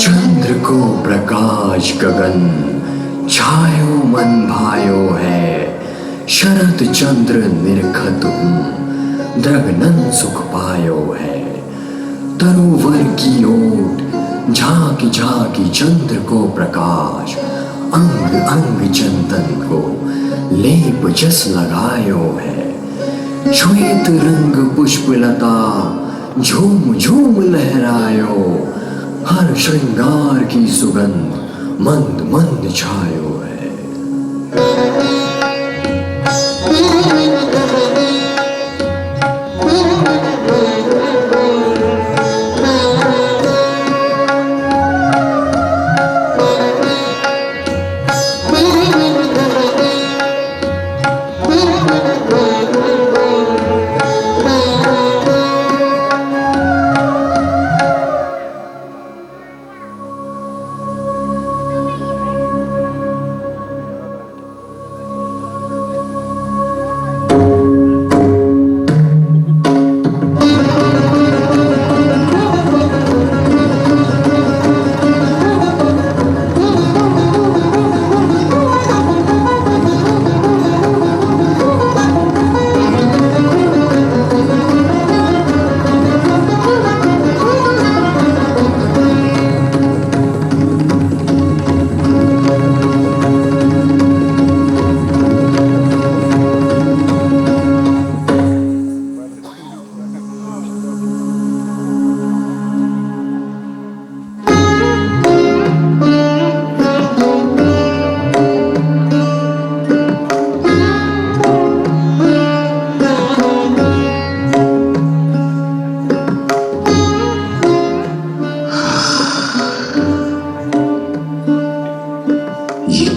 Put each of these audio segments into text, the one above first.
चंद्र को प्रकाश गगन छायो मन भायो है। शरद चंद्र निरखत हूँ द्रगनन सुख पायो है। तरुवर की ओट झांकी झांकी चंद्र को प्रकाश, अंग अंग चंदन को लेप जस लगायो है। श्वेत रंग पुष्पलता झूम झूम लहरायो, हर श्रृंगार की सुगंध मंद मंद छायो है।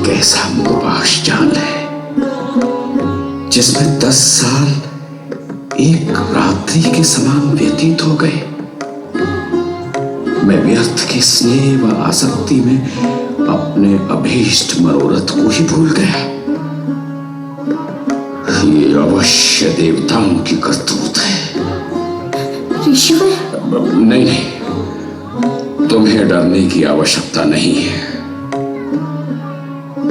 कैसा मोहबाश जाल है जिसमें 10 साल एक रात्रि के समान व्यतीत हो गए। मैं व्यर्थ के स्नेह व आसक्ति में अपने अभीष्ट मनोरथ को ही भूल गया। ये अवश्य देवताओं की करतूत है। ऋषिवर, नहीं, तुम्हें डरने की आवश्यकता नहीं है।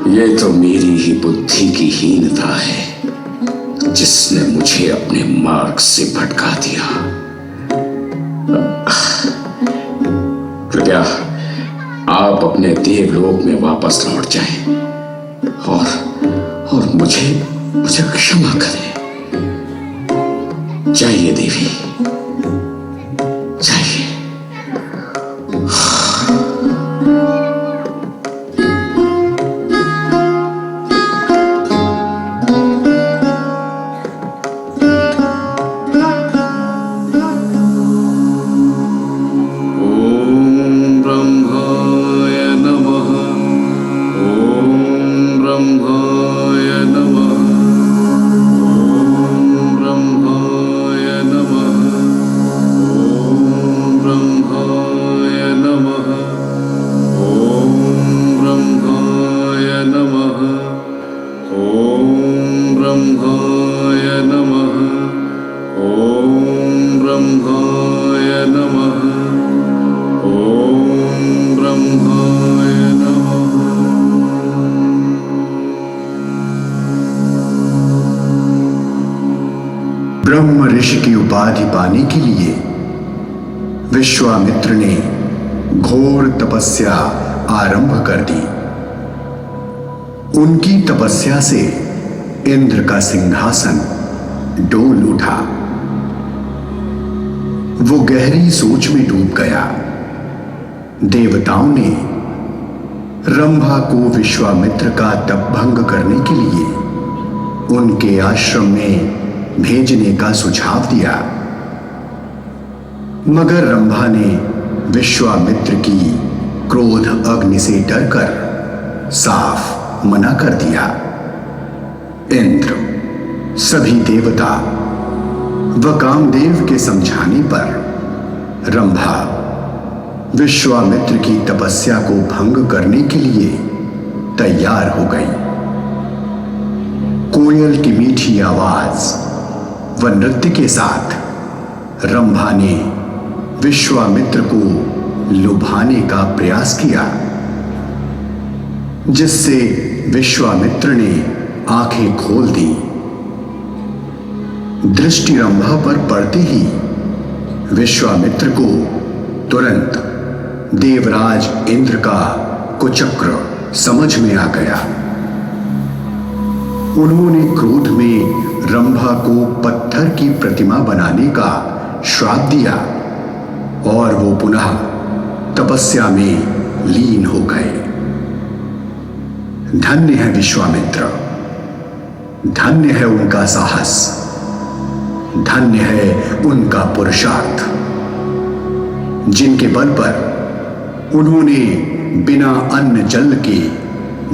ये तो मेरी ही बुद्धि की हीनता है जिसने मुझे अपने मार्ग से भटका दिया। कृपया आप अपने देवलोक में वापस लौट जाएं और मुझे क्षमा करें। जाइए देवी, जाइए। नमः। ब्रह्म ऋषि की उपाधि पाने के लिए विश्वामित्र ने घोर तपस्या आरंभ कर दी। उनकी तपस्या से इंद्र का सिंहासन डोल उठा। वो गहरी सोच में डूब गया। देवताओं ने रंभा को विश्वामित्र का तप भंग करने के लिए उनके आश्रम में भेजने का सुझाव दिया, मगर रंभा ने विश्वामित्र की क्रोध अग्नि से डरकर साफ मना कर दिया। इंद्र, सभी देवता व कामदेव के समझाने पर रंभा विश्वामित्र की तपस्या को भंग करने के लिए तैयार हो गई। कोयल की मीठी आवाज व नृत्य के साथ रंभा ने विश्वामित्र को लुभाने का प्रयास किया, जिससे विश्वामित्र ने आंखें खोल दी। दृष्टि रंभा पर पड़ते ही विश्वामित्र को तुरंत देवराज इंद्र का कुचक्र समझ में आ गया। उन्होंने क्रोध में रंभा को पत्थर की प्रतिमा बनाने का श्राप दिया और वो पुनः तपस्या में लीन हो गए। धन्य है विश्वामित्र, धन्य है उनका साहस, धन्य है उनका पुरुषार्थ, जिनके बल पर उन्होंने बिना अन्न जल के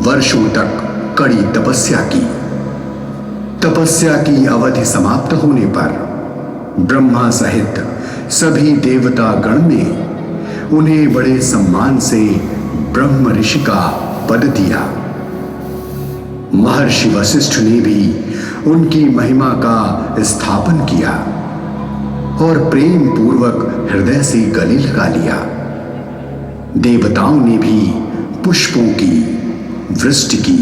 वर्षों तक कड़ी तपस्या की। तपस्या की अवधि समाप्त होने पर ब्रह्मा सहित सभी देवता गण ने उन्हें बड़े सम्मान से ब्रह्म ऋषि का पद दिया। महर्षि वशिष्ठ ने भी उनकी महिमा का स्थापन किया और प्रेम पूर्वक हृदय से गले लगा लिया। देवताओं ने भी पुष्पों की वृष्टि की।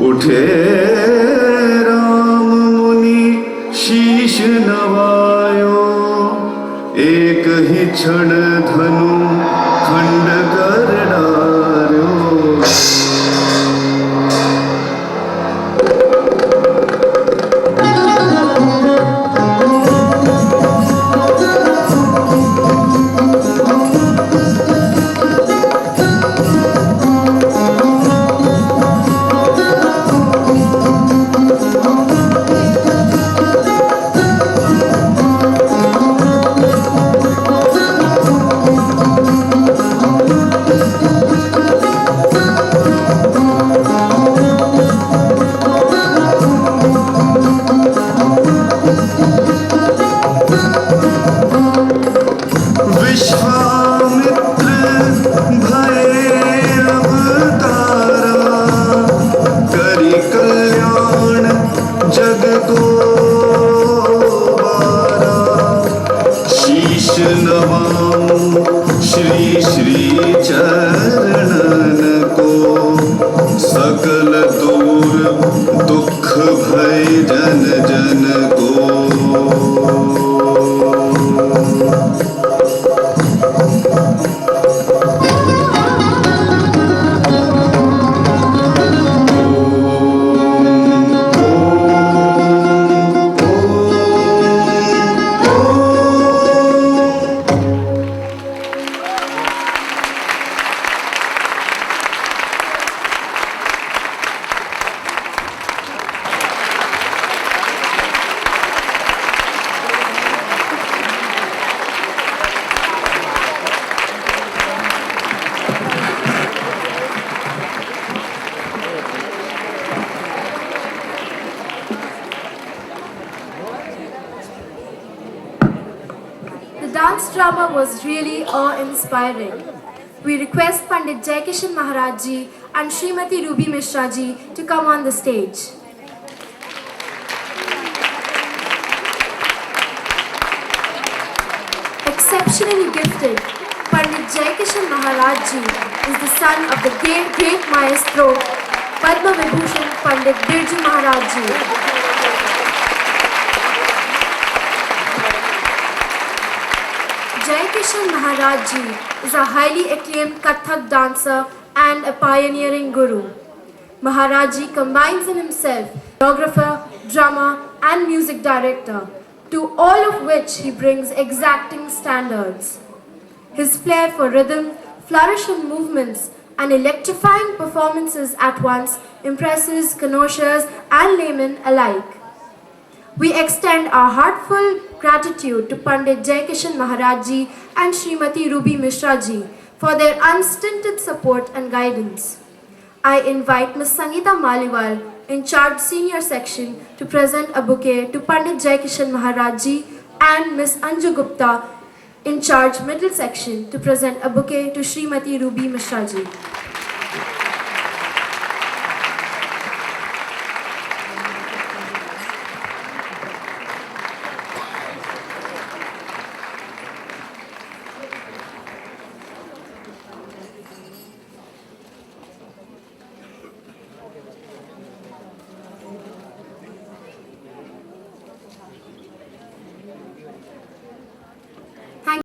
उठे राम मुनि शीश नवायो, एक ही क्षण धनु खंड कर डार्यो। श्री श्री चरणन को सकल दूर दुख भय जन जन को। The dance drama was really awe-inspiring. We request Pandit Jaikishan Maharaj Ji and Srimati Ruby Mishra Ji to come on the stage. Exceptionally gifted, Pandit Jaikishan Maharaj Ji is the son of the great maestro Padma Vibhushan Pandit Birju Maharaj Ji. Jaikishan Maharaj Ji is a highly acclaimed Kathak dancer and a pioneering guru. Maharaj Ji combines in himself choreographer, drummer and music director, to all of which he brings exacting standards. His flair for rhythm, flourish in movements and electrifying performances at once impresses connoisseurs and laymen alike. We extend our heartfelt gratitude to Pandit Jaikishan Maharaj Ji and Srimati Ruby Mishra Ji for their unstinted support and guidance. I invite Ms. Sangeeta Maliwal, in charge senior section, to present a bouquet to Pandit Jaikishan Maharaj Ji, and Ms. Anju Gupta, in charge middle section, to present a bouquet to Srimati Ruby Mishra Ji.